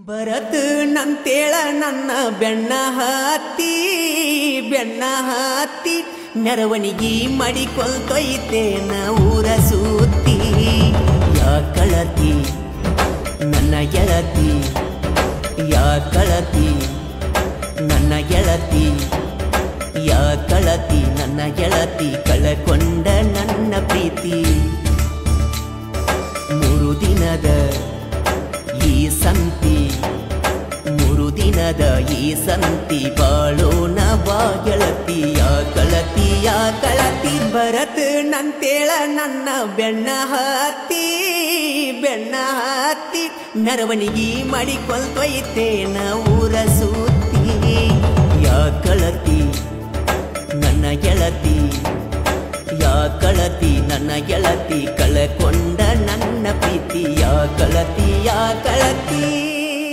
ಬರತ ನಂತೇಳ ನನ್ನ ಬೆಣ್ಣ ಹತ್ತಿ ಮೆರವಣಿಗೆ ಮಾಡಿಕೊಳ್ತೊಯ್ತೇನ ಊರ ಸುತ್ತಿ ಯಾ ಕಳತಿ ನನ್ನ ಗೆಳತಿ ಯಾ ಕಳತಿ ನನ್ನ ಗೆಳತಿ ಯಾ ಕಳತಿ ನನ್ನ ಗೆಳತಿ ಕಳಕೊಂಡ ನನ್ನ ಪ್ರೀತಿ ಮೂರು ದಿನದ ಈ ಸಂತಿ ಮೂರು ದಿನದ ಈ ಸಂತಿ ಬಾಳೋಣ ಬಾ ಗೆಳತಿ ಯಾ ಕಳತಿ ಬರತ ನಂತೇಳ ನನ್ನ ಬೆಣ್ಣ ಹತ್ತಿ ಮೆರವಣಿಗೆ ಮಾಡಿಕೊಳ್ತೊಯ್ತೇನ ಊರ ಸುತ್ತಿ ಯಾ ಕಳತಿ ನನ್ನ ಗೆಳತಿ ಯಾ ಕಳತಿ ನನ್ನ ಗೆಳತಿ ಕಳಕೊಂಡ ನನ್ನ ಪ್ರೀತಿ ಯಾ ಕಳತಿ